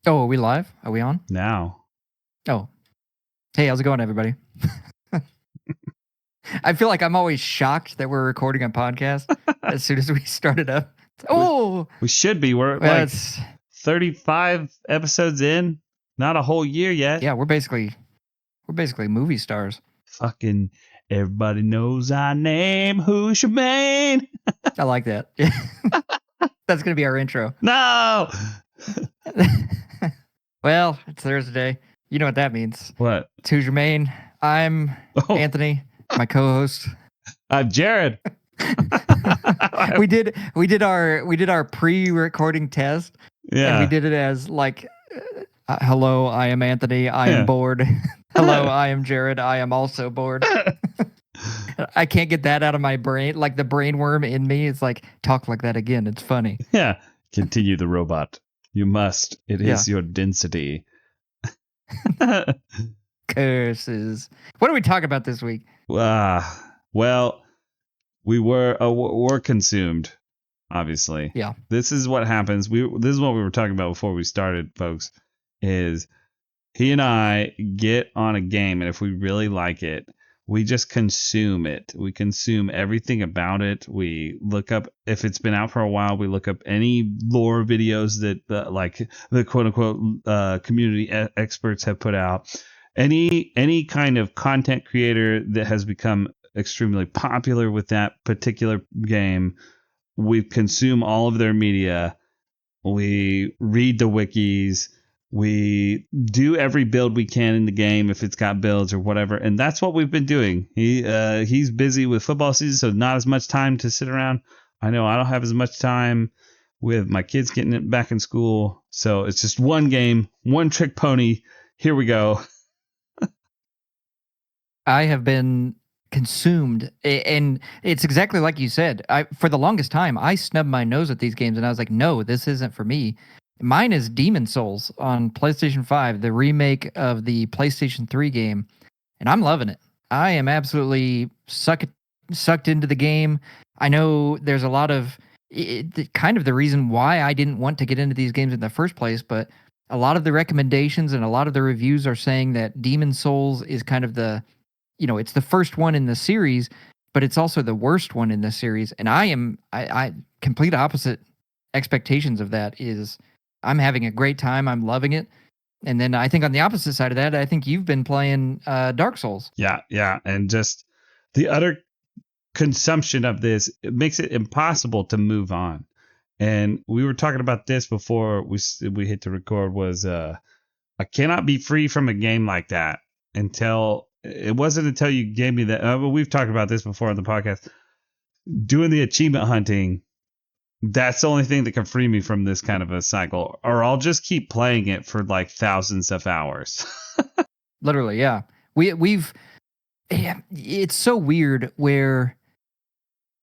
Oh, are we live? Are we on? Now. Oh. Hey, how's it going, everybody? I feel like I'm always shocked that we're recording a podcast as soon as we start it up. Oh, We should be. We're like that's 35 episodes in. Not a whole year yet. yeah. We're basically movie stars. Fucking everybody knows our name. Who's your main? I like that. That's gonna be our intro. No. Well, it's Thursday. You know what that means. What? It's Who's Your Main? I'm Anthony, my co-host. I'm Jared. we did our pre-recording test. Yeah. And we did it as like, hello, I am Anthony. I am bored. Hello, I am Jared. I am also bored. I can't get that out of my brain. Like the brain worm in me is like, talk like that again. It's funny. Yeah. Continue the robot. You must. It is your density. Curses. What do we talk about this week? Well, we're consumed, obviously. Yeah. This is what happens. This is what we were talking about before we started, folks, is he and I get on a game, and if we really like it, we just consume it. We consume everything about it. We look up, if it's been out for a while, we look up any lore videos that like the quote unquote community experts have put out. Any kind of content creator that has become extremely popular with that particular game, we consume all of their media. We read the wikis. We do every build we can in the game if it's got builds or whatever, and that's what we've been doing. He's busy with football season, so not as much time to sit around. I know I don't have as much time with my kids getting it back in school, so it's just one game, one trick pony. Here we go. I have been consumed, and it's exactly like you said. For the longest time, I snubbed my nose at these games, and I was like, no, this isn't for me. Mine is Demon's Souls on PlayStation 5, the remake of the PlayStation 3 game, and I'm loving it. I am absolutely sucked into the game. I know there's a lot of kind of the reason why I didn't want to get into these games in the first place, but a lot of the recommendations and a lot of the reviews are saying that Demon's Souls is kind of the, it's the first one in the series, but it's also the worst one in the series. And I complete opposite expectations of that. Is I'm having a great time. I'm loving it. And then I think on the opposite side of that, I think you've been playing Dark Souls. Yeah. And just the utter consumption of this, it makes it impossible to move on. And we were talking about this before we hit to record, was I cannot be free from a game like that until you gave me that. We've talked about this before on the podcast. Doing the achievement hunting, that's the only thing that can free me from this kind of a cycle, or I'll just keep playing it for like thousands of hours. Literally, yeah. It's so weird where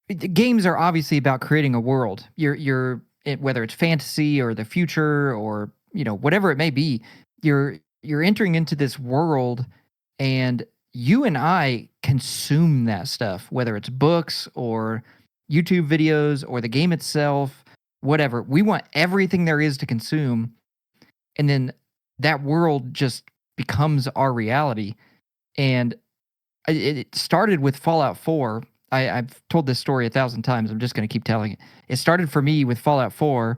games are obviously about creating a world. You're whether it's fantasy or the future or whatever it may be, you're entering into this world, and you and I consume that stuff, whether it's books or YouTube videos or the game itself, whatever. We want everything there is to consume, and then that world just becomes our reality. And it started with Fallout 4. I've told this story 1,000 times. I'm just going to keep telling it. It started for me with Fallout 4,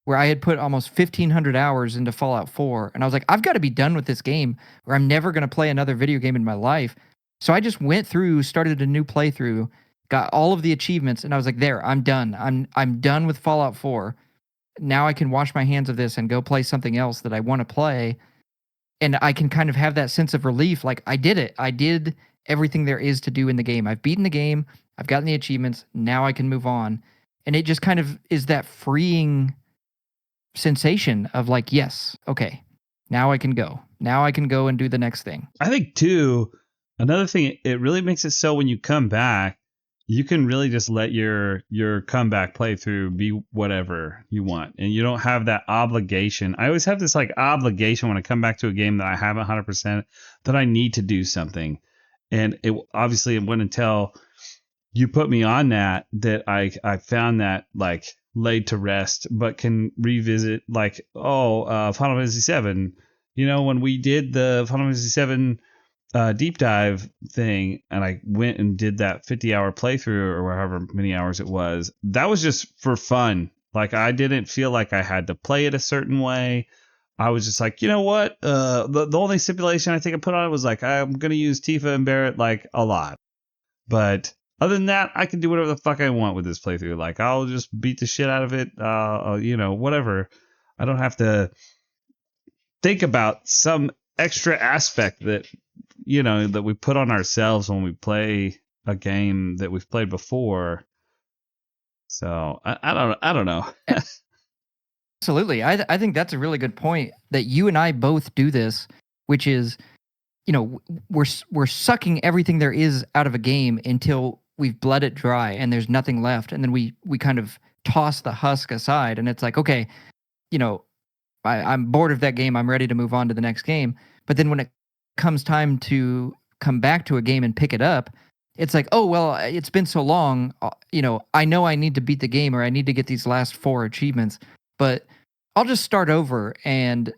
where I had put almost 1,500 hours into Fallout 4. And I was like, I've got to be done with this game, or I'm never going to play another video game in my life. So I just went through, started a new playthrough, got all of the achievements, and I was like, there, I'm done. I'm done with Fallout 4. Now I can wash my hands of this and go play something else that I want to play. And I can kind of have that sense of relief. Like, I did it. I did everything there is to do in the game. I've beaten the game. I've gotten the achievements. Now I can move on. And it just kind of is that freeing sensation of like, yes, okay, now I can go. Now I can go and do the next thing. I think too, another thing, it really makes it so when you come back, you can really just let your comeback playthrough be whatever you want, and you don't have that obligation. I always have this like obligation when I come back to a game that I haven't 100% that I need to do something, and it wasn't until you put me on that I found that like laid to rest, but can revisit like, Final Fantasy VII. You know, when we did the Final Fantasy VII deep dive thing, and I went and did that 50-hour playthrough or however many hours it was, that was just for fun. Like, I didn't feel like I had to play it a certain way. I was just like, you know what? The only stipulation I think I put on it was like, I'm going to use Tifa and Barret like a lot. But other than that, I can do whatever the fuck I want with this playthrough. Like, I'll just beat the shit out of it. Whatever. I don't have to think about some extra aspect that, that we put on ourselves when we play a game that we've played before. So I don't know. Absolutely. I think that's a really good point that you and I both do this, which is, we're sucking everything there is out of a game until we've bled it dry and there's nothing left. And then we kind of toss the husk aside and it's like, okay, I'm bored of that game. I'm ready to move on to the next game. But then when it comes time to come back to a game and pick it up, it's like, oh, well, it's been so long. I know I need to beat the game or I need to get these last 4 achievements, but I'll just start over and,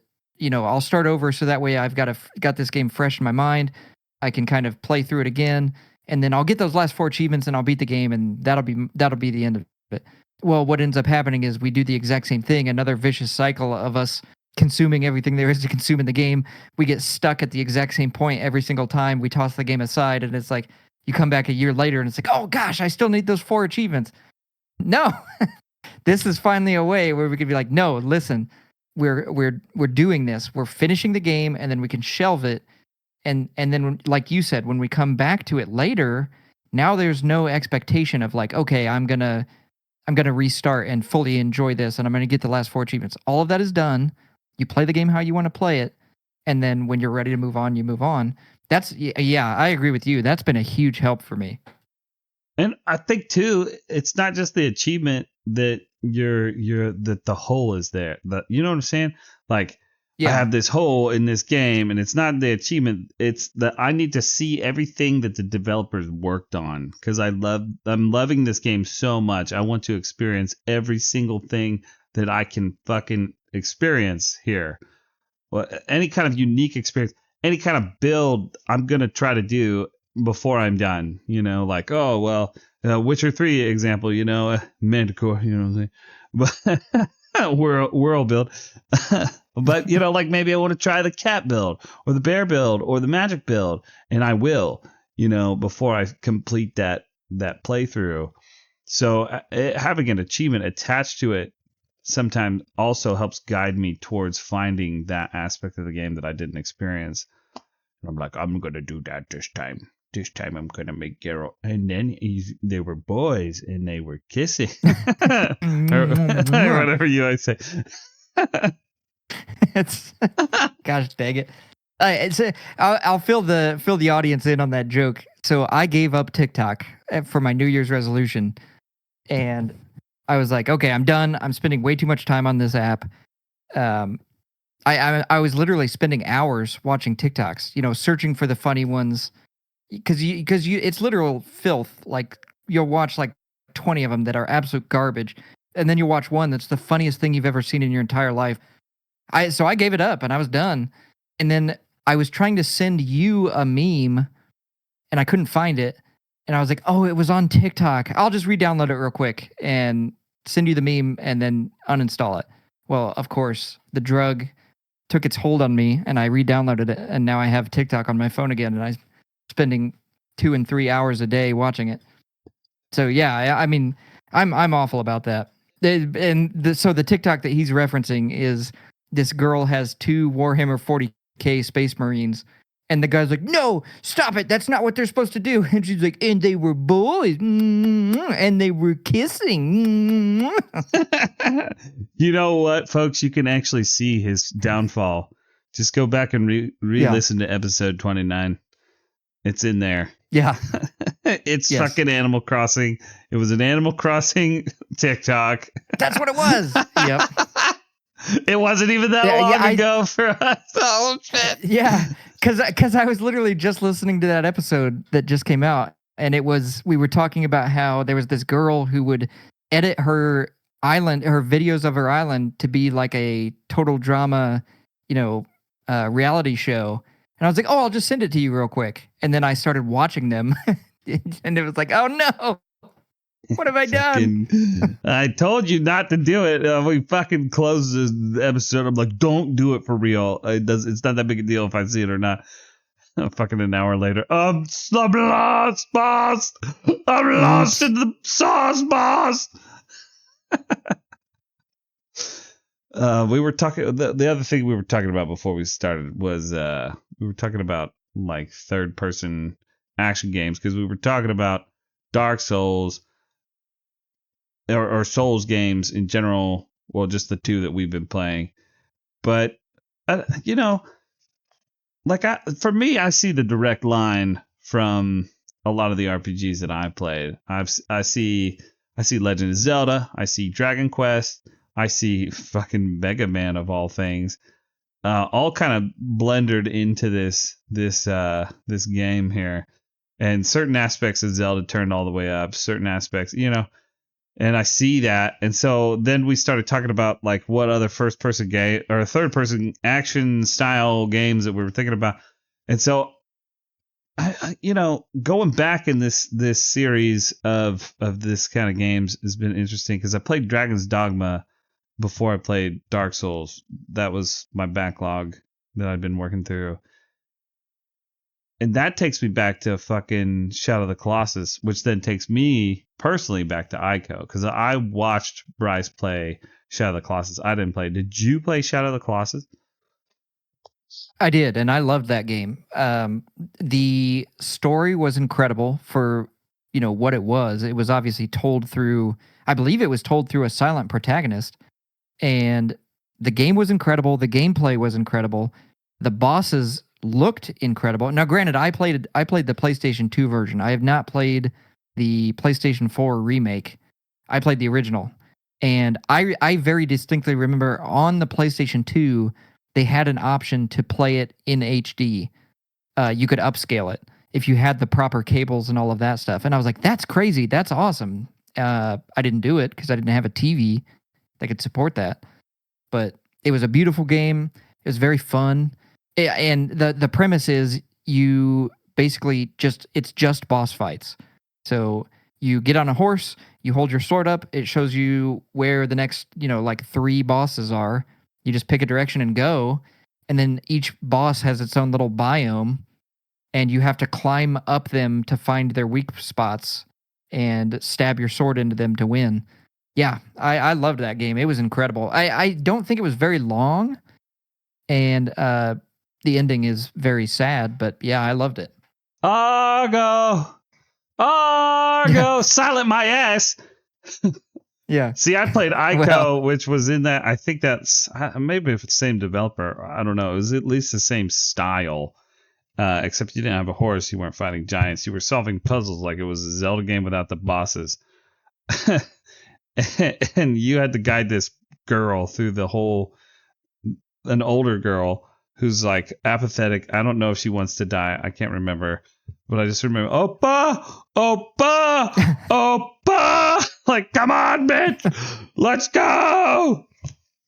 I'll start over so that way I've got this game fresh in my mind. I can kind of play through it again, and then I'll get those last 4 achievements and I'll beat the game, and that'll be the end of it. Well, what ends up happening is we do the exact same thing, another vicious cycle of us consuming everything there is to consume in the game. We get stuck at the exact same point every single time. We toss the game aside, and it's like you come back a year later, and it's like, oh gosh, I still need those 4 achievements. No, this is finally a way where we could be like, no, listen, we're doing this. We're finishing the game, and then we can shelve it. And then, like you said, when we come back to it later, now there's no expectation of like, okay, I'm gonna restart and fully enjoy this, and I'm gonna get the last 4 achievements. All of that is done. You play the game how you want to play it, and then when you're ready to move on, you move on. I agree with you. That's been a huge help for me. And I think too, it's not just the achievement that that the hole is there. You know what I'm saying? Like, I have this hole in this game, and it's not the achievement. It's that I need to see everything that the developers worked on, because I'm loving this game so much. I want to experience every single thing that I can fucking experience here. Well, any kind of unique experience, any kind of build I'm gonna try to do before I'm done. Like, oh well, Witcher 3 example. Manticore. You know what I'm saying? But world build. But like maybe I want to try the cat build or the bear build or the magic build, and I will, before I complete that playthrough. So having an achievement attached to it sometimes also helps guide me towards finding that aspect of the game that I didn't experience. And I'm like, I'm gonna do that this time. This time I'm gonna make Geralt, and then they were boys and they were kissing, or whatever you might say. It's gosh dang it! I'll fill the audience in on that joke. So I gave up TikTok for my New Year's resolution, and I was like, okay, I'm done. I'm spending way too much time on this app. I was literally spending hours watching TikToks, searching for the funny ones, because it's literal filth. Like, you'll watch like 20 of them that are absolute garbage, and then you'll watch one that's the funniest thing you've ever seen in your entire life. So I gave it up and I was done. And then I was trying to send you a meme and I couldn't find it. And I was like, oh, it was on TikTok. I'll just re-download it real quick and send you the meme and then uninstall it. Well, of course, the drug took its hold on me and I re-downloaded it. And now I have TikTok on my phone again and I'm spending 2 and 3 hours a day watching it. So yeah, I mean, I'm awful about that. So the TikTok that he's referencing is this girl has 2 Warhammer 40K Space Marines, and the guy's like, no, stop it. That's not what they're supposed to do. And she's like, and they were boys, and they were kissing. You know what, folks? You can actually see his downfall. Just go back and re-listen to episode 29. It's in there. Yeah. It's fucking Animal Crossing. It was an Animal Crossing TikTok. That's what it was. Yep. It wasn't even that long ago for us. Oh, shit. Yeah, because I was literally just listening to that episode that just came out, and we were talking about how there was this girl who would edit her island, her videos of her island to be like a total drama, you know, reality show. And I was like, oh, I'll just send it to you real quick. And then I started watching them, and it was like, oh no, what have I done? I told you not to do it. We fucking closed the episode. I'm like, don't do it for real. It's not that big a deal if I see it or not. Fucking an hour later, I'm lost, boss. I'm lost in the sauce, boss. We were talking. The other thing we were talking about before we started was we were talking about like third person action games, because we were talking about Dark Souls or Souls games in general. Well, just the two that we've been playing, but you know, like for me, I see the direct line from a lot of the RPGs that I've played. I see Legend of Zelda. I see Dragon Quest. I see fucking Mega Man of all things, all kind of blended into this game here, and certain aspects of Zelda turned all the way up. Certain aspects, you know, and I see that, and so then we started talking about like what other first person game or third person action style games that we were thinking about, and so I you know, going back in this series of this kind of games has been interesting, because I played Dragon's Dogma before I played Dark Souls. That was my backlog that I'd been working through. And that takes me back to fucking Shadow of the Colossus, which then takes me personally back to Ico, because I watched Bryce play Shadow of the Colossus. I didn't play. Did you play Shadow of the Colossus? I did, and I loved that game. The story was incredible for, you know, what it was. It was obviously told through, I believe it was told through a silent protagonist, and the game was incredible. The gameplay was incredible. The bosses looked incredible. Now, granted, I played the PlayStation 2 version. I have not played the PlayStation 4 remake. I played the original, and I very distinctly remember on the PlayStation 2 they had an option to play it in HD. You could upscale it if you had the proper cables and all of that stuff. And I was like, that's crazy. That's awesome. I didn't do it because I didn't have a TV that could support that. But it was a beautiful game. It was very fun. And the premise is you basically it's just boss fights. So you get on a horse, you hold your sword up, it shows you where the next, you know, like 3 bosses are. You just pick a direction and go, and then each boss has its own little biome, and you have to climb up them to find their weak spots and stab your sword into them to win. Yeah, I loved that game. It was incredible. I don't think it was very long, and the ending is very sad, but yeah, I loved it. Argo, silent my ass. Yeah. See, I played Ico, which was in that. I think that's maybe if it's the same developer. I don't know. It was at least the same style, except you didn't have a horse. You weren't fighting giants. You were solving puzzles like it was a Zelda game without the bosses. And you had to guide this girl through the whole. An older girl who's like apathetic. I don't know if she wants to die. I can't remember. But I just remember, Oppa! Like, come on, bitch! Let's go!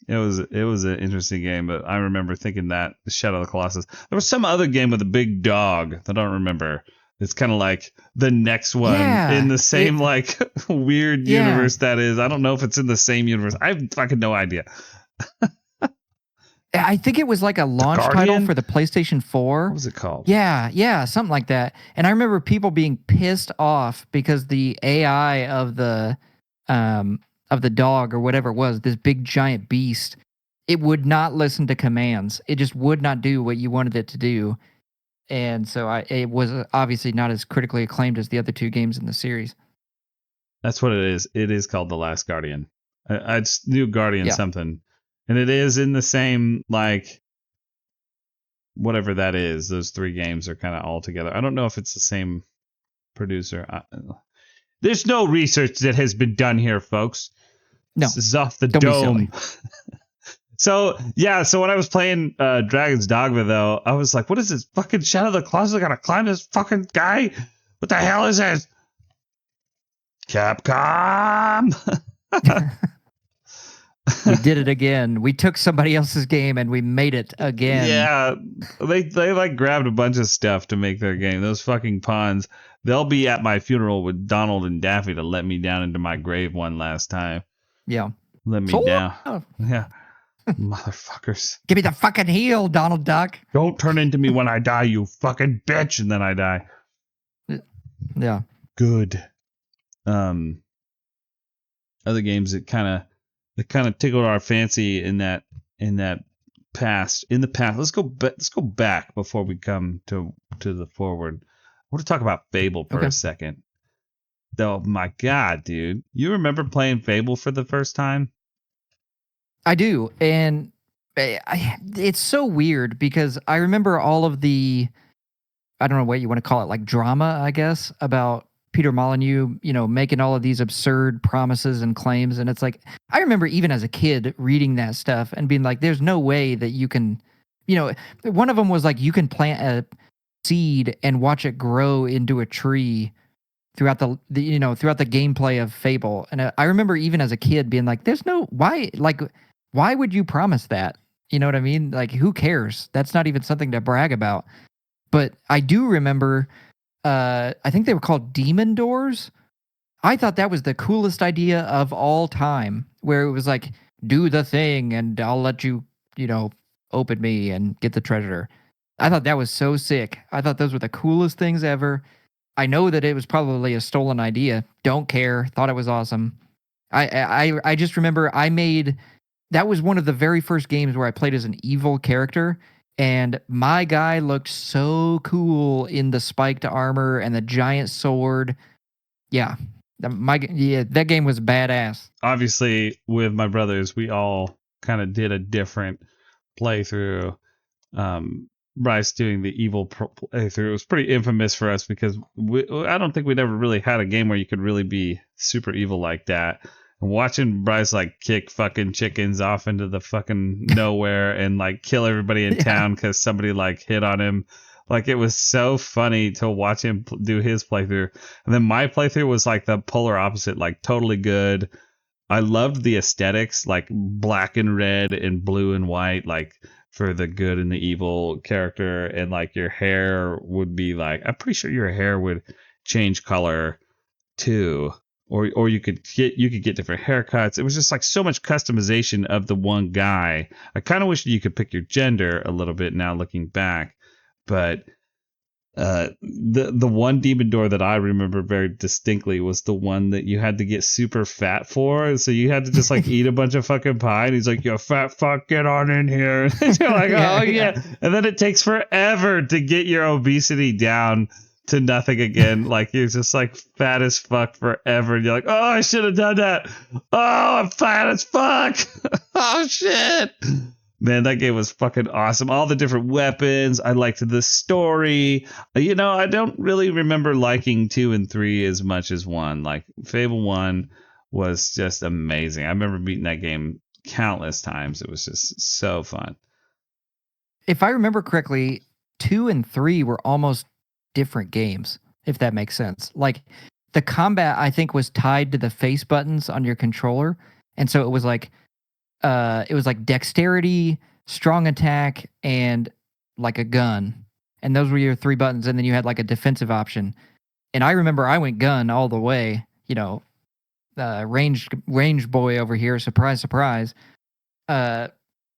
It was an interesting game, but I remember thinking that Shadow of the Colossus. There was some other game with a big dog that I don't remember. It's kind of like the next one in the same like weird universe that is. I don't know if it's in the same universe. I have fucking no idea. I think it was like a launch title for the PlayStation 4. What was it called? Yeah, something like that. And I remember people being pissed off because the AI of the dog or whatever it was, this big giant beast, it would not listen to commands. It just would not do what you wanted it to do. And so it was obviously not as critically acclaimed as the other 2 games in the series. That's what it is. It is called The Last Guardian. I just knew Guardian something. And it is in the same, like, whatever that is. Those 3 games are kind of all together. I don't know if it's the same producer. There's no research that has been done here, folks. No. This is off the dome. So when I was playing Dragon's Dogma, though, I was like, what is this fucking Shadow of the Colossus? I gotta climb this fucking guy? What the hell is this? Capcom! We did it again. We took somebody else's game and we made it again. Yeah, they like grabbed a bunch of stuff to make their game. Those fucking pawns. They'll be at my funeral with Donald and Daffy to let me down into my grave one last time. Yeah. Let me down. Yeah. Motherfuckers. Give me the fucking heel, Donald Duck. Don't turn into me when I die, you fucking bitch. And then I die. Yeah. Good. Other games that kind of tickled our fancy in the past. Let's go back before we come to the forward. I want to talk about Fable for a second. Oh my god, dude. You remember playing Fable for the first time? I do. And it's so weird because I remember all of the, I don't know what you want to call it, like drama, I guess, about Peter Molyneux, making all of these absurd promises and claims. And it's like, I remember even as a kid reading that stuff and being like, there's no way that you can, one of them was like, you can plant a seed and watch it grow into a tree throughout the gameplay of Fable. And I remember even as a kid being like, there's no, why would you promise that? You know what I mean? Like, who cares? That's not even something to brag about. But I do remember, I think they were called demon doors. I thought that was the coolest idea of all time, where it was like, do the thing and I'll let you, open me and get the treasure. I thought that was so sick. I thought those were the coolest things ever. I know that it was probably a stolen idea. Don't care. Thought it was awesome. I just remember that was one of the very first games where I played as an evil character. And my guy looked so cool in the spiked armor and the giant sword. Yeah. That game was badass. Obviously, with my brothers, we all kind of did a different playthrough. Bryce doing the evil playthrough. It was pretty infamous for us because I don't think we'd ever really had a game where you could really be super evil like that. And watching Bryce like kick fucking chickens off into the fucking nowhere and like kill everybody in town because somebody like hit on him. Like, it was so funny to watch him do his playthrough. And then my playthrough was like the polar opposite, like totally good. I loved the aesthetics, like black and red and blue and white, like for the good and the evil character. And like your hair would be like, I'm pretty sure your hair would change color too. Or you could get different haircuts. It was just like so much customization of the one guy. I kind of wish you could pick your gender a little bit now looking back. But the one demon door that I remember very distinctly was the one that you had to get super fat for. So you had to just like eat a bunch of fucking pie. And he's like, "You fat fuck, get on in here." And you're like, "Oh yeah." And then it takes forever to get your obesity down to nothing again. Like, you're just like fat as fuck forever. And you're like, "Oh, I should have done that. Oh, I'm fat as fuck." Oh shit. Man, that game was fucking awesome. All the different weapons. I liked the story. I don't really remember liking 2 and 3 as much as 1. Like, Fable 1 was just amazing. I remember beating that game countless times. It was just so fun. If I remember correctly, 2 and 3 were almost different games, if that makes sense. Like, the combat, I think, was tied to the face buttons on your controller. And so it was like dexterity, strong attack, and like a gun. And those were your 3 buttons. And then you had like a defensive option. And I remember I went gun all the way, range boy over here. Surprise, surprise. And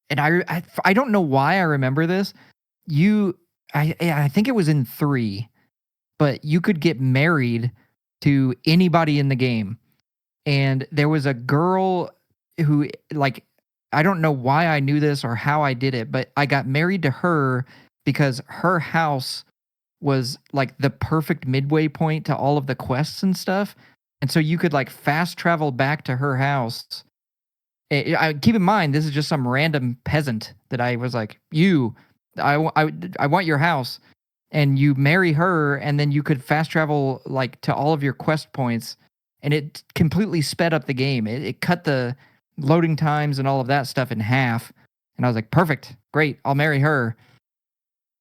I don't know why I remember this. I think it was in 3, but you could get married to anybody in the game. And there was a girl who, like, I don't know why I knew this or how I did it, but I got married to her because her house was like the perfect midway point to all of the quests and stuff. And so you could like fast travel back to her house. Keep in mind, this is just some random peasant that I was like, I want your house. And you marry her, and then you could fast travel like to all of your quest points. And it completely sped up the game. It cut the loading times and all of that stuff in half. And I was like, perfect, great, I'll marry her.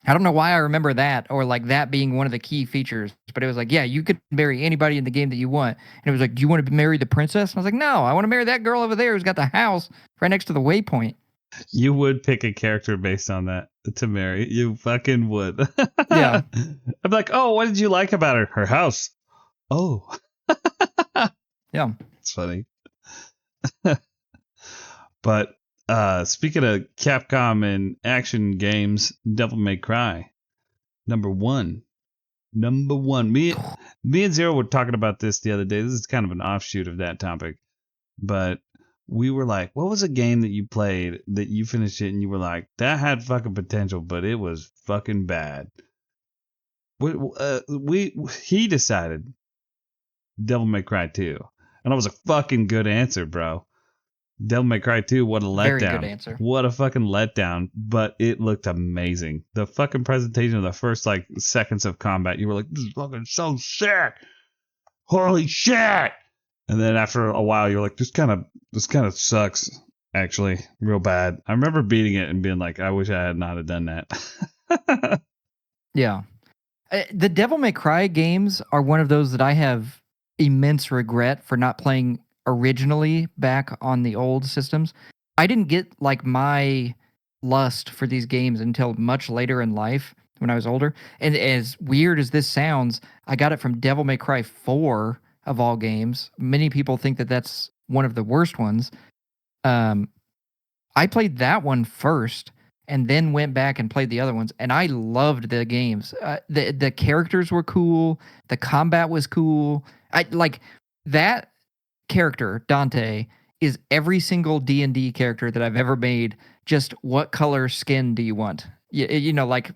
I don't know why I remember that, or like that being one of the key features, but it was like, yeah, you could marry anybody in the game that you want. And it was like, do you want to marry the princess? And I was like, no, I want to marry that girl over there who's got the house right next to the waypoint. You would pick a character based on that to marry. You fucking would. Yeah. I'm like, oh, what did you like about her? Her house. Oh. Yeah. It's funny. But speaking of Capcom and action games, Devil May Cry, number one. Me and Zero were talking about this the other day. This is kind of an offshoot of that topic, but we were like, what was a game that you played that you finished it and you were like, that had fucking potential, but it was fucking bad. He decided Devil May Cry 2, and that was a fucking good answer, bro. Devil May Cry 2, what a letdown. Very good answer. What a fucking letdown, but it looked amazing. The fucking presentation of the first like seconds of combat, you were like, this is fucking so sick. Holy shit. And then after a while you're like, this kind of sucks, actually, real bad. I remember beating it and being like, I wish I had not have done that. Yeah. The Devil May Cry games are one of those that I have immense regret for not playing originally back on the old systems. I didn't get like my lust for these games until much later in life when I was older. And as weird as this sounds, I got it from Devil May Cry 4 of all games. Many people think that that's one of the worst ones. I played that one first and then went back and played the other ones, and I loved the games. The characters were cool, the combat was cool. I like that character, Dante, is every single D&D character that I've ever made. Just what color skin do you want? You know, like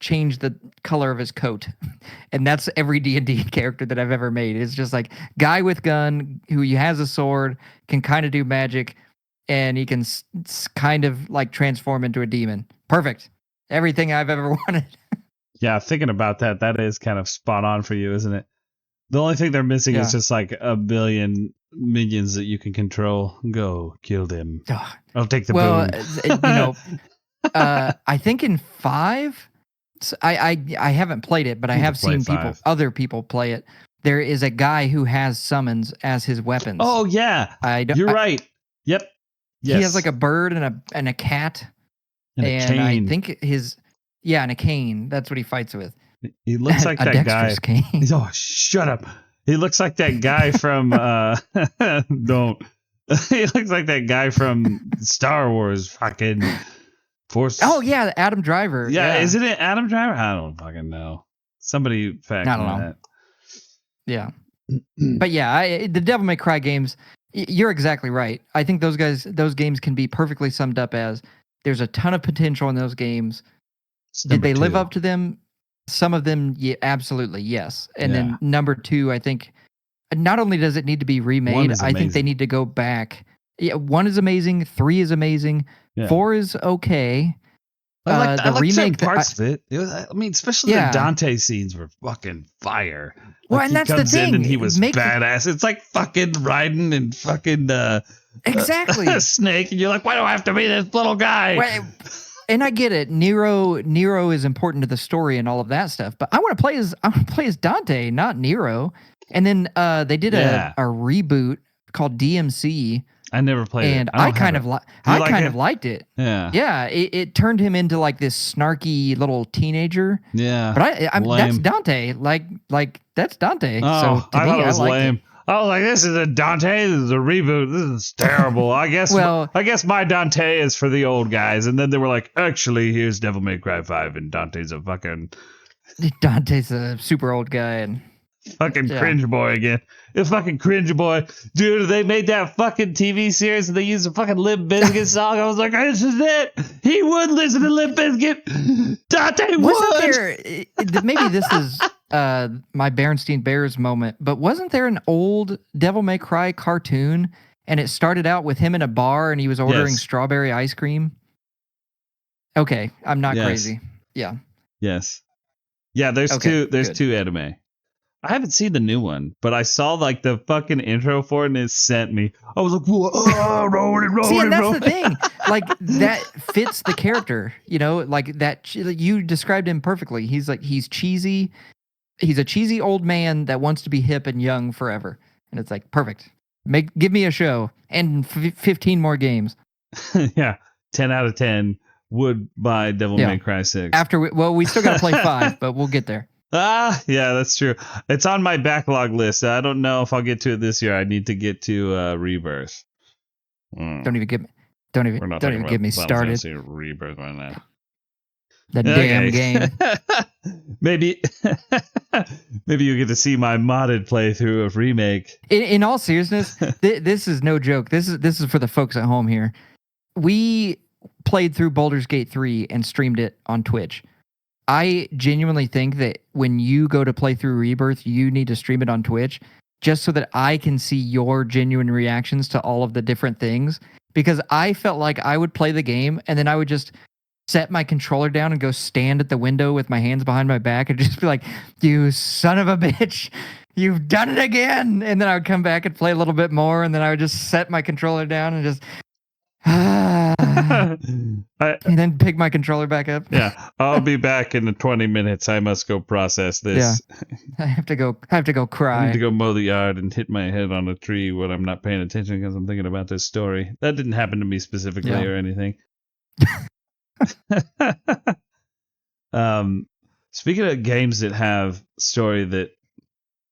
change the color of his coat. And that's every D&D character that I've ever made. It's just like guy with gun who has a sword, can kind of do magic, and he can kind of like transform into a demon. Perfect. Everything I've ever wanted. Yeah, thinking about that, that is kind of spot on for you, isn't it? The only thing they're missing is just like a billion minions that you can control. Go kill them. I'll take the boon. You know, I think in 5, I haven't played it, but I have seen other people play it. There is a guy who has summons as his weapons. Oh yeah, you're right. Yep. Yes. He has like a bird and a cat, and a cane. I think and a cane. That's what he fights with. He looks like that guy. Cane. Oh, shut up. He looks like that guy from don't. He looks like that guy from Star Wars fucking Force. Oh yeah, Adam Driver. Yeah, isn't it Adam Driver? I don't fucking know. Somebody fact I don't know. that. Yeah. But yeah, the Devil May Cry games, you're exactly right. I think those games can be perfectly summed up as there's a ton of potential in those games. Did they live up to them? Some of them, yeah, absolutely, yes. And then number 2, I think, not only does it need to be remade, I think they need to go back. Yeah, 1 is amazing, 3 is amazing, 4 is okay. I like remake parts of it. It was, I mean, especially the Dante scenes were fucking fire. Well, and that's the thing. And he was badass. It's like fucking Raiden and fucking exactly Snake, and you're like, why do I have to be this little guy? Well, and I get it. Nero is important to the story and all of that stuff, but I want to play as Dante, not Nero. And then they did a reboot called DMC. I never played it. And I kind of liked it. Yeah. Yeah, it turned him into like this snarky little teenager. Yeah. But that's Dante. Like that's Dante. Oh, so to I thought it was lame. It. I was like, this is a Dante. This is a reboot. This is terrible. I guess my Dante is for the old guys. And then they were like, actually, here's Devil May Cry 5, and Dante's a super old guy and fucking cringe boy again. It's fucking cringe boy, dude. They made that fucking TV series and they used a fucking Limp Bizkit song. I was like, this is it. He would listen to Limp Bizkit. Dante would. Maybe this is my Berenstain Bears moment, but wasn't there an old Devil May Cry cartoon and it started out with him in a bar and he was ordering strawberry ice cream? Okay, I'm not crazy. Yeah. Yes. Yeah, there's two anime. I haven't seen the new one, but I saw like the fucking intro for it and it sent me. I was like, whoa, rolling. See, and that's the thing. Like that fits the character, you know, like that you described him perfectly. He's cheesy. He's a cheesy old man that wants to be hip and young forever. And it's like, perfect. Give me a show and 15 more games. Yeah. 10 out of 10 would buy Devil May Cry 6. We still got to play 5, but we'll get there. Yeah, that's true. It's on my backlog list. I don't know if I'll get to it this year. I need to get to Rebirth. Don't even get me started. Rebirth right now. The damn game. Maybe you get to see my modded playthrough of Remake. In all seriousness, this is no joke. This is for the folks at home here. We played through Baldur's Gate 3 and streamed it on Twitch. I genuinely think that when you go to play through Rebirth, you need to stream it on Twitch just so that I can see your genuine reactions to all of the different things. Because I felt like I would play the game and then I would just set my controller down and go stand at the window with my hands behind my back and just be like, you son of a bitch, you've done it again. And then I would come back and play a little bit more and then I would just set my controller down and just... and then pick my controller back up. Yeah, I'll be back in 20 minutes. I must go process this. Yeah. I have to go cry. I need to go mow the yard and hit my head on a tree when I'm not paying attention because I'm thinking about this story. That didn't happen to me specifically or anything. Speaking of games that have story that,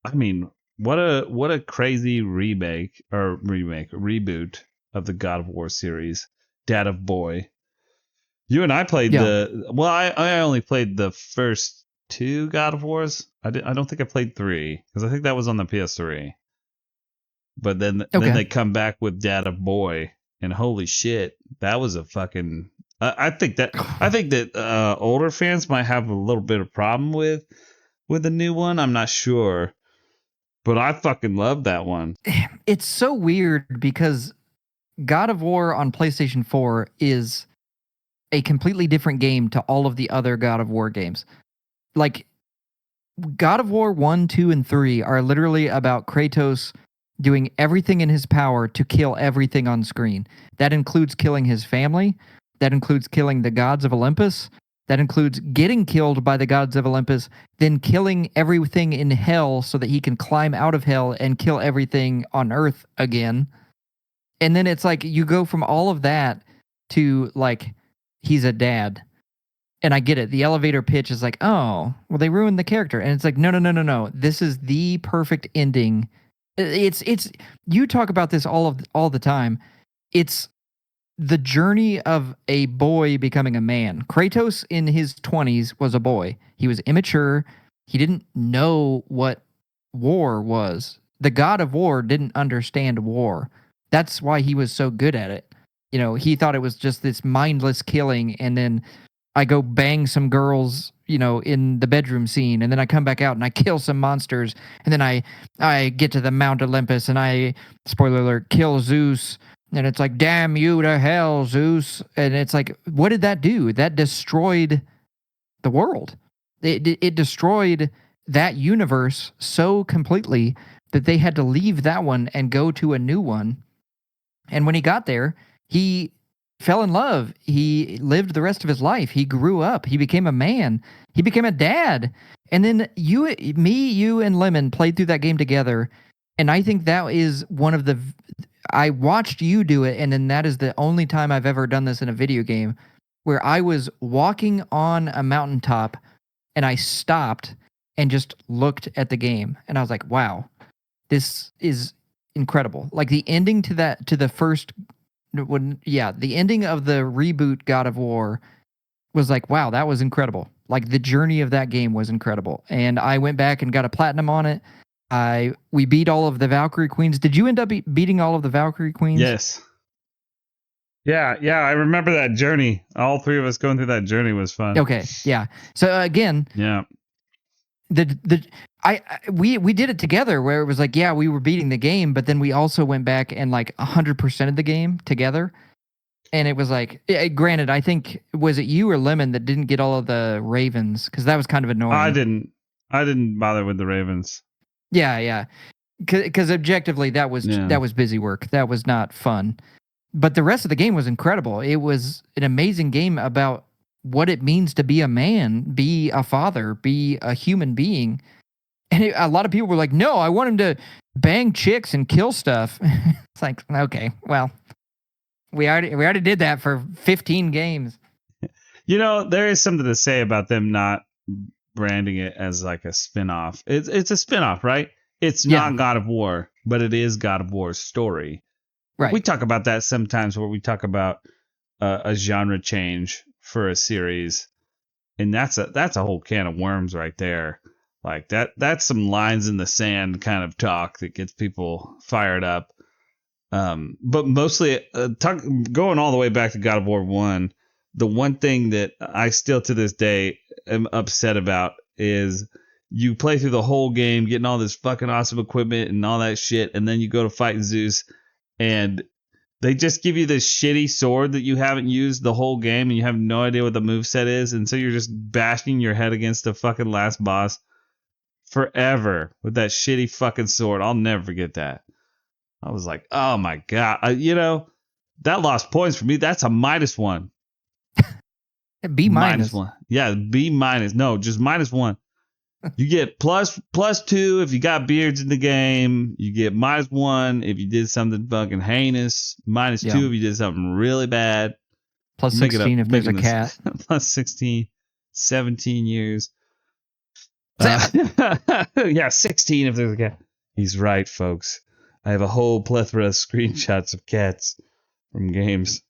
I mean, what a crazy reboot of the God of War series, Dad of Boy. You and I played I only played the first 2 God of Wars. I don't think I played 3 because I think that was on the PS3. But then they come back with Dad of Boy, and holy shit, that was a fucking. I think that older fans might have a little bit of problem with the new one. I'm not sure, but I fucking love that one. It's so weird because God of War on PlayStation 4 is a completely different game to all of the other God of War games. Like, God of War 1, 2, and 3 are literally about Kratos doing everything in his power to kill everything on screen. That includes killing his family. That includes killing the gods of Olympus. That includes getting killed by the gods of Olympus, then killing everything in hell so that he can climb out of hell and kill everything on earth again. And then it's like you go from all of that to like, he's a dad. And I get it. The elevator pitch is like, oh, well, they ruined the character. And it's like, no. This is the perfect ending. It's you talk about this all the time. It's the journey of a boy becoming a man. Kratos in his 20s was a boy. He was immature. He didn't know what war was. The God of War didn't understand war. That's why he was so good at it. You know, he thought it was just this mindless killing, and then I go bang some girls, you know, in the bedroom scene, and then I come back out and I kill some monsters, and then I get to the Mount Olympus and I, spoiler alert, kill Zeus, and it's like, damn you to hell, Zeus. And it's like, what did that do? That destroyed the world. It destroyed that universe so completely that they had to leave that one and go to a new one. And when he got there, he fell in love. He lived the rest of his life. He grew up. He became a man. He became a dad. And then you and Lemon played through that game together. And I think that is one of the... I watched you do it, and then that is the only time I've ever done this in a video game, where I was walking on a mountaintop, and I stopped and just looked at the game. And I was like, wow, this is incredible. Like the ending to the ending of the reboot God of War was like, wow, that was incredible. Like the journey of that game was incredible. And I went back and got a platinum on it. We beat all of the Valkyrie Queens. Did you end up beating all of the Valkyrie Queens? Yes. Yeah, I remember that journey. All 3 of us going through that journey was fun. Okay, yeah. So again, yeah. We did it together where it was like, yeah, we were beating the game, but then we also went back and like 100% of the game together. And it was like, granted, I think, was it you or Lemon that didn't get all of the Ravens? Because that was kind of annoying. I didn't bother with the Ravens. Yeah. Because objectively, that was busy work. That was not fun. But the rest of the game was incredible. It was an amazing game about what it means to be a man, be a father, be a human being. And a lot of people were like, "No, I want him to bang chicks and kill stuff." It's like, okay, well, we already did that for 15 games. You know, there is something to say about them not branding it as like a spin-off. It's a spin-off, right? It's not God of War, but it is God of War's story. Right. We talk about that sometimes where we talk about a genre change for a series, and that's a whole can of worms right there. Like that's some lines in the sand kind of talk that gets people fired up. But mostly going all the way back to God of War 1, the one thing that I still to this day am upset about is you play through the whole game getting all this fucking awesome equipment and all that shit, and then you go to fight Zeus and they just give you this shitty sword that you haven't used the whole game and you have no idea what the moveset is, and so you're just bashing your head against the fucking last boss forever with that shitty fucking sword. I'll never forget that. I was like, oh my God. That lost points for me. That's a -1. B-. -1. Yeah, B-. No, just -1. You get +2 if you got beards in the game. You get -1 if you did something fucking heinous. -2 if you did something really bad. +16 if there's a cat. +16, 17 years. Yeah, 16 if there's a cat. He's right, folks. I have a whole plethora of screenshots of cats from games.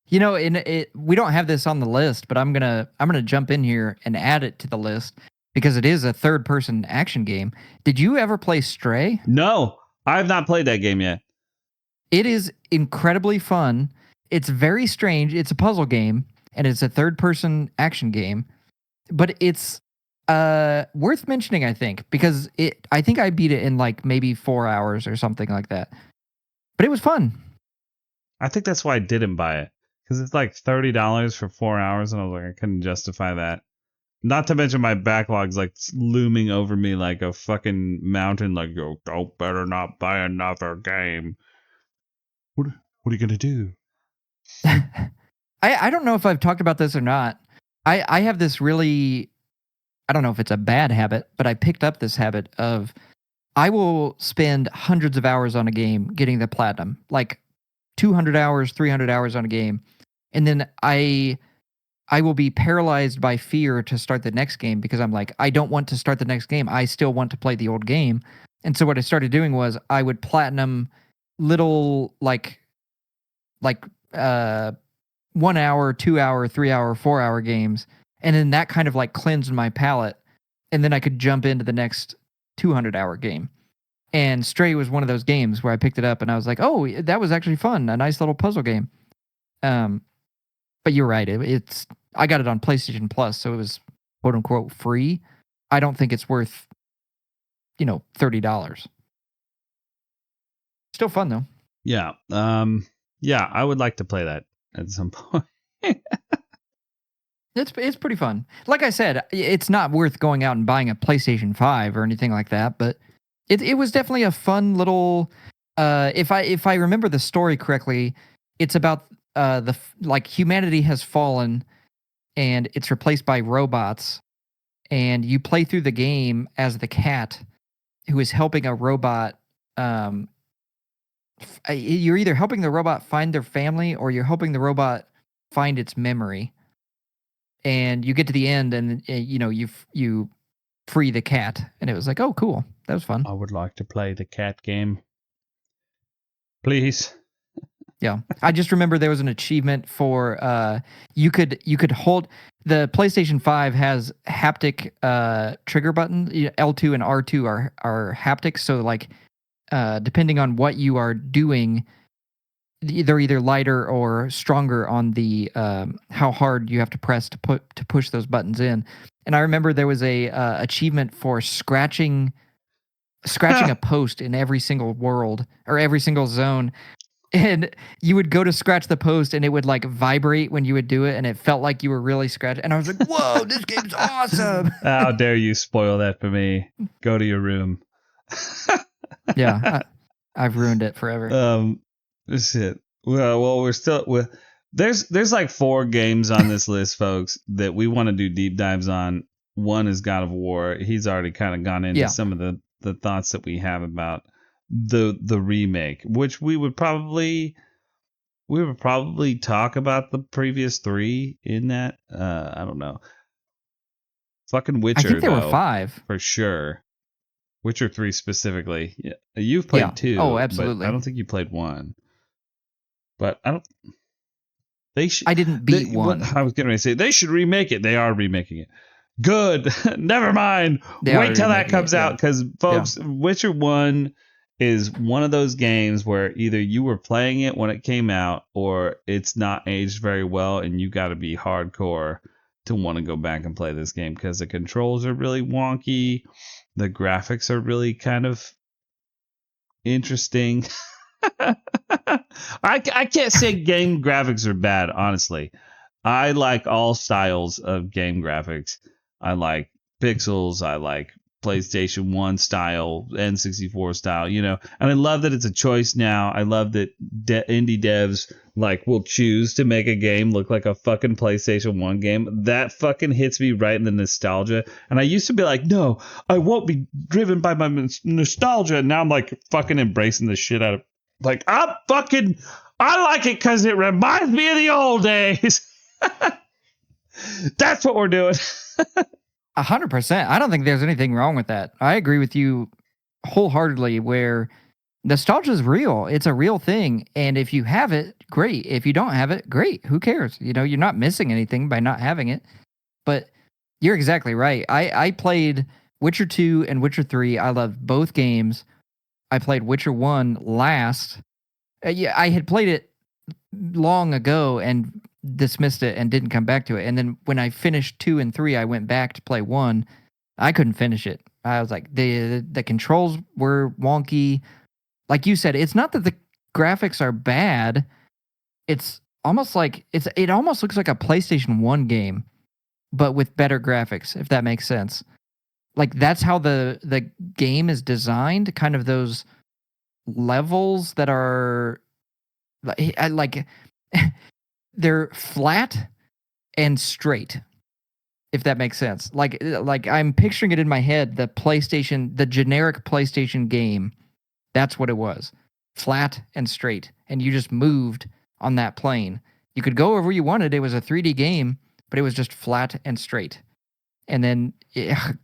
We don't have this on the list, but I'm gonna jump in here and add it to the list because it is a third-person action game. Did you ever play Stray? No, I have not played that game yet. It is incredibly fun. It's very strange. It's a puzzle game, and it's a third-person action game, but it's worth mentioning, I think, because I think I beat it in like maybe 4 hours or something like that. But it was fun. I think that's why I didn't buy it, because it's like $30 for 4 hours, and I was like, I couldn't justify that. Not to mention my backlog's like looming over me like a fucking mountain. Like, yo, don't better not buy another game. What are you gonna do? I don't know if I've talked about this or not. I have this really, I don't know if it's a bad habit, but I picked up this habit of I will spend hundreds of hours on a game getting the platinum, like 200 hours, 300 hours on a game. And then I will be paralyzed by fear to start the next game because I'm like, I don't want to start the next game. I still want to play the old game. And so what I started doing was I would platinum little like 1 hour, 2 hour, 3 hour, 4 hour games. And then that kind of like cleansed my palate. And then I could jump into the next 200 hour game. And Stray was one of those games where I picked it up and I was like, oh, that was actually fun. A nice little puzzle game. But you're right. I got it on PlayStation Plus, so it was quote unquote free. I don't think it's worth, $30. Still fun though. Yeah. Yeah, I would like to play that at some point. It's pretty fun. Like I said, it's not worth going out and buying a PlayStation 5 or anything like that, but it was definitely a fun little if I remember the story correctly, it's about humanity has fallen and it's replaced by robots, and you play through the game as the cat who is helping a robot. You're either helping the robot find their family or you're helping the robot find its memory. And you get to the end and you free the cat, and it was like, oh cool, that was fun. I would like to play the cat game, please. Yeah, I just remember there was an achievement for you could hold the PlayStation 5 has haptic trigger buttons. L2 and R2 are haptic, so like depending on what you are doing, they're either lighter or stronger on the how hard you have to press to push those buttons in. And I remember there was a achievement for scratching a post in every single world or every single zone. And you would go to scratch the post and it would like vibrate when you would do it, and it felt like you were really scratching. And I was like, whoa, this game's awesome. How dare you spoil that for me. Go to your room. Yeah, I've ruined it forever. Shit. Well, we're still there's like 4 games on this list, folks, that we want to do deep dives on. One is God of War. He's already kind of gone into Yeah. some of the thoughts that we have about the remake, which we would probably talk about the previous 3 in that. I don't know. Fucking I Witcher think there were though, 5. for sure. Witcher 3 specifically. Yeah, you've Yeah. played 2, Oh, but absolutely. I don't think you played 1. But I don't. They should. I didn't beat 1. What I was going to say, they should remake it. They are remaking it. Good. Never mind. They are Wait till that remaking it, comes yeah. out, because folks, Witcher 1 is one of those games where either you were playing it when it came out, or it's not aged very well, and you got to be hardcore to want to go back and play this game, because the controls are really wonky, the graphics are really kind of interesting. I can't say game graphics are bad, honestly. I like all styles of game graphics. I like pixels. I like PlayStation 1 style, N64 style, and I love that it's a choice now. I love that indie devs like will choose to make a game look like a fucking PlayStation 1 game. That fucking hits me right in the nostalgia. And I used to be like, no, I won't be driven by my nostalgia. And now I'm like fucking embracing the shit out of, like, I like it because it reminds me of the old days. That's what we're doing. 100%. I don't think there's anything wrong with that. I agree with you wholeheartedly where nostalgia is real. It's a real thing. And if you have it, great. If you don't have it, great. Who cares? You're not missing anything by not having it. But you're exactly right. I played Witcher 2 and Witcher 3. I love both games. I played Witcher 1 last. Yeah, I had played it long ago and dismissed it and didn't come back to it. And then when I finished 2 and 3, I went back to play 1. I couldn't finish it. I was like, the controls were wonky. Like you said, it's not that the graphics are bad. It's almost like it almost looks like a PlayStation 1 game, but with better graphics, if that makes sense. Like that's how the game is designed, kind of those levels that are like they're flat and straight, if that makes sense. Like I'm picturing it in my head, the generic PlayStation game. That's what it was. Flat and straight. And you just moved on that plane. You could go wherever you wanted. It was a 3D game, but it was just flat and straight. And then,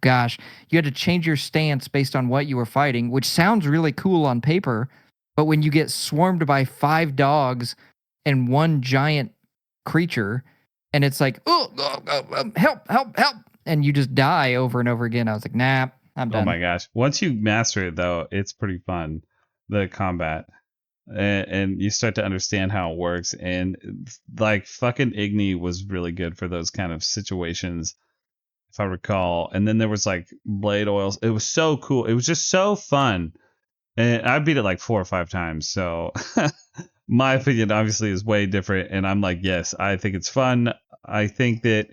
gosh, you had to change your stance based on what you were fighting, which sounds really cool on paper. But when you get swarmed by 5 dogs and 1 giant creature, and it's like, help, help, help. And you just die over and over again. I was like, nah, I'm done. Oh my gosh. Once you master it, though, it's pretty fun, the combat. And you start to understand how it works. And like fucking Igni was really good for those kind of situations, if I recall. And then there was like blade oils. It was so cool. It was just so fun. And I beat it like 4 or 5 times. So my opinion obviously is way different. And I'm like, yes, I think it's fun. I think that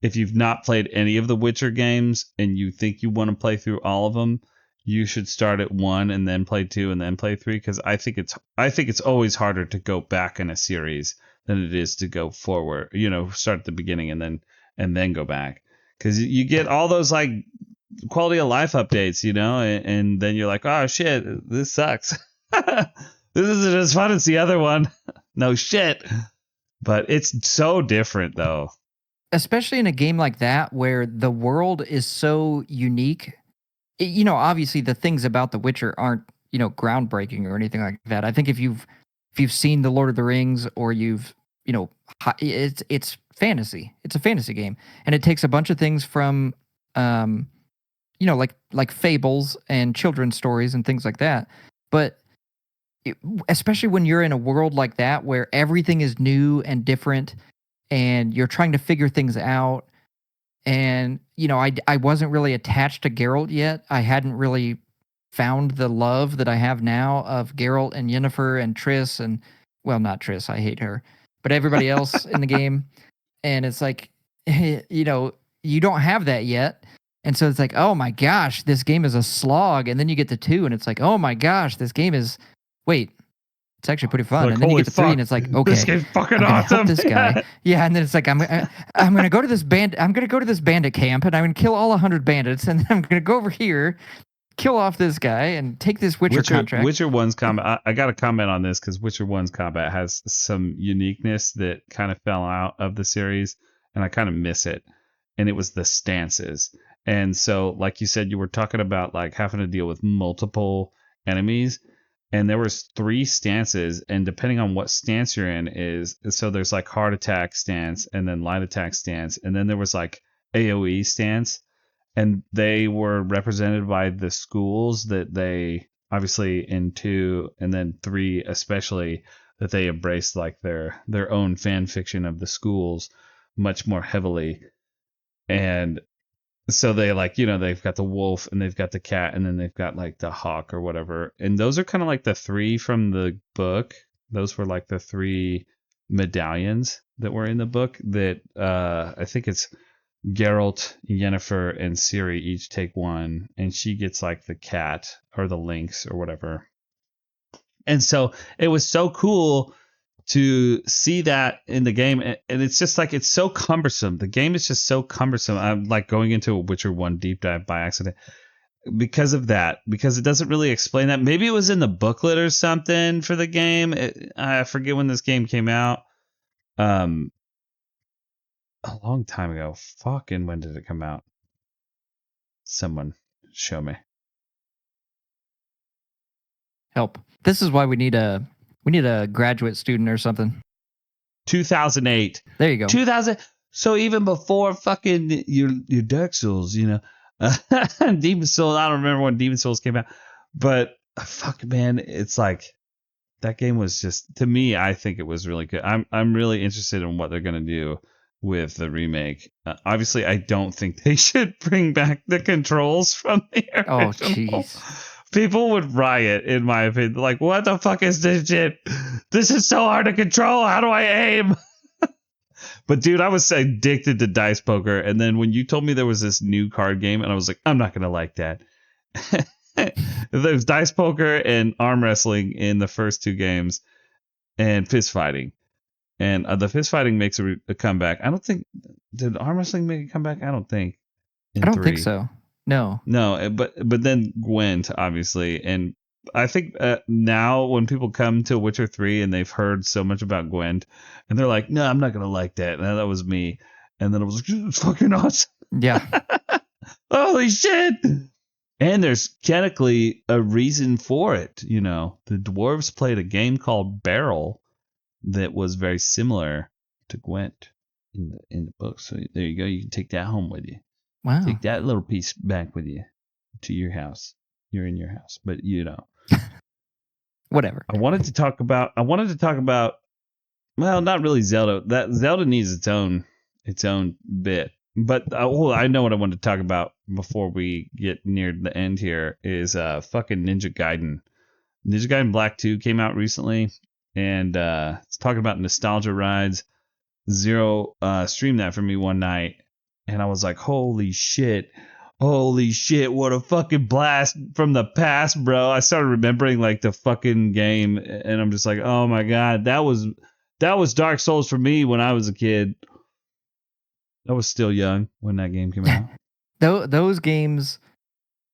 if you've not played any of the Witcher games and you think you want to play through all of them, you should start at 1 and then play 2 and then play 3, because I think it's always harder to go back in a series than it is to go forward. Start at the beginning and then go back, because you get all those like quality of life updates, and then you're like, oh shit, this sucks. This isn't as fun as the other one. No shit. But it's so different though. Especially in a game like that where the world is so unique. Obviously the things about The Witcher aren't, groundbreaking or anything like that. I think if you've seen The Lord of the Rings, or you've, it's fantasy. It's a fantasy game, and it takes a bunch of things from like fables and children's stories and things like that. But especially when you're in a world like that where everything is new and different and you're trying to figure things out. And, I wasn't really attached to Geralt yet. I hadn't really found the love that I have now of Geralt and Yennefer and Triss and, well, not Triss, I hate her, but everybody else in the game. And it's like, you don't have that yet. And so it's like, oh my gosh, this game is a slog. And then you get to 2 and it's like, oh my gosh, this game is, wait, it's actually pretty fun. Like, And then you holy get to 3 and it's like, okay, this game's fucking I'm gonna awesome. help this guy. Yeah, and then it's like I'm gonna go to this bandit camp and I'm gonna kill all 100 bandits, and then I'm gonna go over here, kill off this guy, and take this Witcher contract. Witcher 1's combat. I got to comment on this because Witcher 1's combat has some uniqueness that kind of fell out of the series, and I kind of miss it. And it was the stances. And so, like you said, you were talking about like having to deal with multiple enemies. And there was 3 stances, and depending on what stance you're in so there's like hard attack stance and then light attack stance, and then there was like AoE stance, and they were represented by the schools that they obviously in 2 and then 3 especially that they embraced like their own fan fiction of the schools much more heavily. And so they like, you know, they've got the wolf and they've got the cat and then they've got like the hawk or whatever. And those are kind of like the 3 from the book. Those were like the 3 medallions that were in the book that I think it's Geralt, Yennefer, and Ciri each take 1, and she gets like the cat or the lynx or whatever. And so it was so cool to see that in the game, and it's just like it's so cumbersome. The game is just so cumbersome. I'm like going into a Witcher 1 deep dive by accident because of that, because it doesn't really explain that. Maybe it was in the booklet or something for the game. I forget when this game came out. A long time ago. Fucking when did it come out? Someone show me. Help. This is why we need a graduate student or something. 2008. There you go. 2000. So even before fucking your Dark Souls, you know, Demon Souls. I don't remember when Demon Souls came out, but fuck, man, it's like that game was just, to me, I think it was really good. I'm really interested in what they're gonna do with the remake. Obviously, I don't think they should bring back the controls from the original. Oh, jeez. People would riot, in my opinion. Like, what the fuck is this shit? This is so hard to control. How do I aim? But, dude, I was addicted to dice poker. And then when you told me there was this new card game, and I was like, I'm not going to like that. There's dice poker and arm wrestling in the first 2 games, and fist fighting. And the fist fighting makes a comeback. I don't think... Did arm wrestling make a comeback? I don't think. I don't think so. No, but then Gwent, obviously, and I think now when people come to Witcher 3 and they've heard so much about Gwent, and they're like, "No, I'm not gonna like that." And that was me, and then I was like, "It's fucking awesome!" Yeah, holy shit! And there's technically a reason for it. You know, the dwarves played a game called Barrel that was very similar to Gwent in the book. So there you go. You can take that home with you. Wow. Take that little piece back with you to your house. You're in your house, but you know. Whatever. I wanted to talk about, well, not really Zelda. That Zelda needs its own bit. But I know what I wanted to talk about before we get near the end here is fucking Ninja Gaiden. Ninja Gaiden Black 2 came out recently, and it's talking about nostalgia rides. Zero streamed that for me one night. And I was like, holy shit, what a fucking blast from the past, bro. I started remembering like the fucking game, and I'm just like, oh my God, that was Dark Souls for me when I was a kid. I was still young when that game came out. Those games,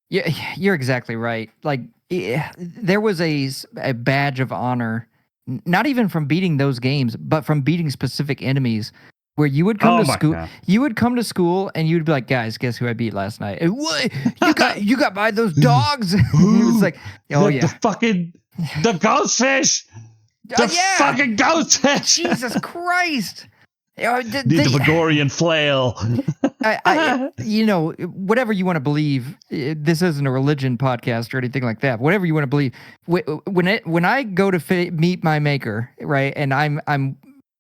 yeah, you're exactly right. Like, there was a badge of honor, not even from beating those games, but from beating specific enemies. Where you would come to school, and you would be like, "Guys, guess who I beat last night? And, what? You got by those dogs?" It was like, "Oh yeah, the ghost fish, fucking ghost fish." Jesus Christ! The Vagorian flail. You know, whatever you want to believe. This isn't a religion podcast or anything like that. Whatever you want to believe. When I go to meet my maker, right, and I'm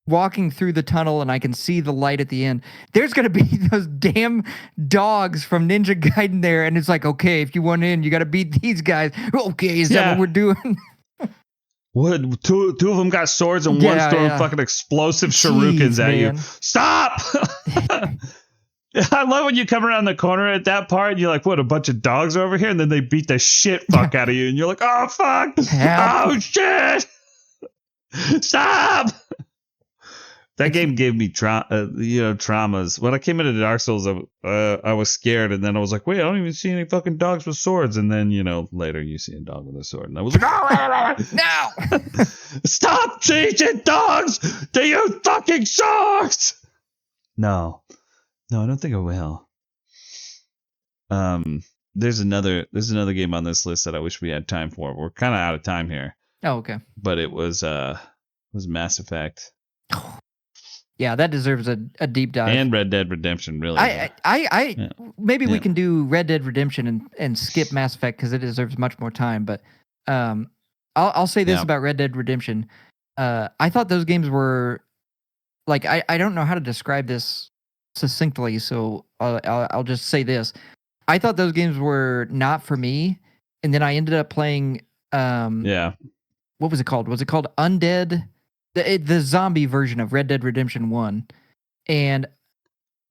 walking through the tunnel and I can see the light at the end, there's going to be those damn dogs from Ninja Gaiden there. And it's like, okay, if you want in, you got to beat these guys. Okay, is that what we're doing? What? Two of them got swords and one's throwing fucking explosive shurikens at you. Stop! I love when you come around the corner at that part and you're like, what, a bunch of dogs are over here? And then they beat the shit fuck out of you. And you're like, oh, fuck. Help. Oh, shit. Stop. That game gave me traumas. When I came into Dark Souls, I was scared. And then I was like, wait, I don't even see any fucking dogs with swords. And then, later you see a dog with a sword. And I was like, oh, No. stop teaching dogs to use fucking swords. No, I don't think I will. There's another game on this list that I wish we had time for. We're kind of out of time here. Oh, okay. But it was Mass Effect. Yeah, that deserves a deep dive. And Red Dead Redemption, really. Maybe we can do Red Dead Redemption and skip Mass Effect because it deserves much more time. But I'll say this about Red Dead Redemption. I thought those games were like I don't know how to describe this succinctly, so I'll just say this. I thought those games were not for me, and then I ended up playing. What was it called? Was it called Undead? The zombie version of Red Dead Redemption 1. And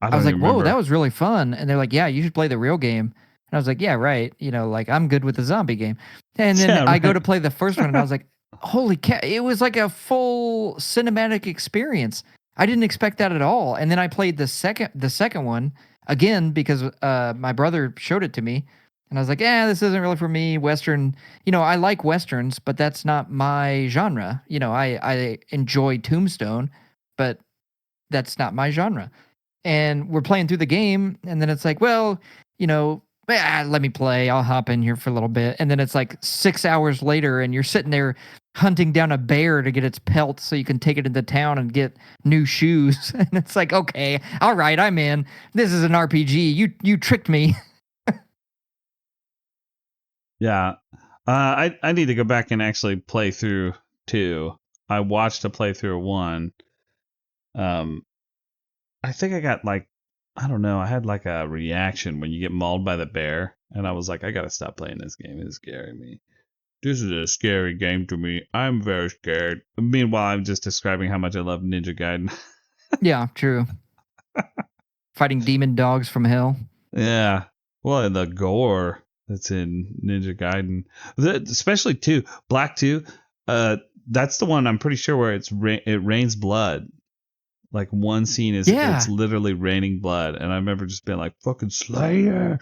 I was like, whoa, that was really fun. And they're like, yeah, you should play the real game. And I was like, yeah, right. Like I'm good with the zombie game. And then I go to play the first one and I was like, holy cat, it was like a full cinematic experience. I didn't expect that at all. And then I played the second one again because my brother showed it to me. And I was like, this isn't really for me. Western, I like Westerns, but that's not my genre. I enjoy Tombstone, but that's not my genre. And we're playing through the game, and then it's like, well, let me play. I'll hop in here for a little bit. And then it's like 6 hours later, and you're sitting there hunting down a bear to get its pelt so you can take it into town and get new shoes. And it's like, okay, all right, I'm in. This is an RPG. You tricked me. Yeah. I need to go back and actually play through 2. I watched a playthrough of 1. I think I got I don't know, I had like a reaction when you get mauled by the bear, and I was like, I gotta stop playing this game. It's scaring me. This is a scary game to me. I'm very scared. Meanwhile, I'm just describing how much I love Ninja Gaiden. Yeah, true. Fighting demon dogs from hell. Yeah. Well, and the gore that's in Ninja Gaiden, especially 2, Black 2. That's the one I'm pretty sure where it rains blood. Like one scene is it's literally raining blood, and I remember just being like, "Fucking Slayer!"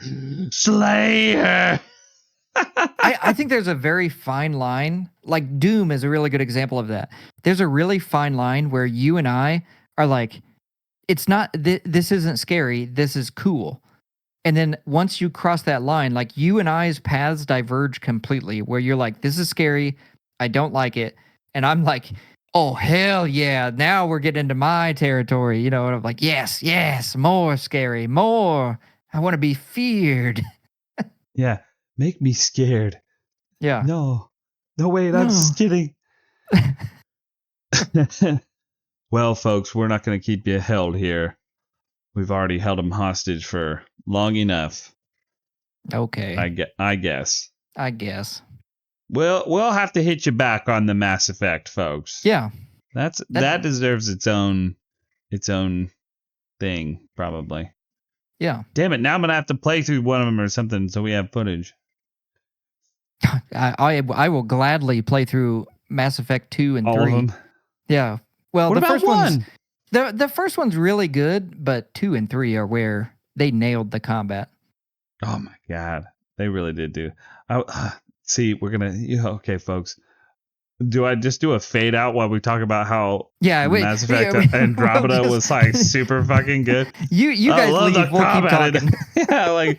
I think there's a very fine line. Like Doom is a really good example of that. There's a really fine line where you and I are like, it's not this isn't scary. This is cool. And then once you cross that line, like you and I's paths diverge completely where you're like, this is scary. I don't like it. And I'm like, oh, hell yeah. Now we're getting into my territory. And I'm like, yes, more scary, more. I want to be feared. Yeah. Make me scared. Yeah. No, wait, I'm just kidding. Well, folks, we're not going to keep you held here. We've already held them hostage for long enough. Okay. I guess. We'll have to hit you back on the Mass Effect, folks. Yeah. That deserves its own thing, probably. Yeah. Damn it, now I'm going to have to play through one of them or something so we have footage. I will gladly play through Mass Effect 2 and 3. All of them? Yeah. Well, what the about first 1? The first one's really good, but 2 and 3 are where they nailed the combat. Oh my god, they really did do. See, we're gonna. Okay, folks. Do I just do a fade out while we talk about how Mass Effect Andromeda was like super fucking good? You guys leave. We'll keep talking. Yeah,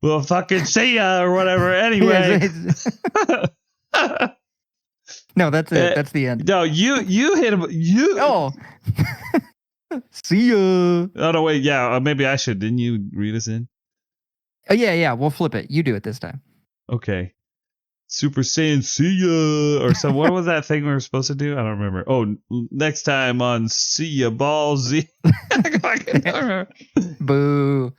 we'll fucking see ya or whatever. Anyway. No, that's it. That's the end. No, you hit him. Oh. See ya. Oh no, wait. Yeah, maybe I should. Didn't you read us in? Oh yeah. We'll flip it. You do it this time. Okay. Super Saiyan, see ya, or some. What was that thing we were supposed to do? I don't remember. Oh, next time on See Ya Ball Z. I don't remember. Boo.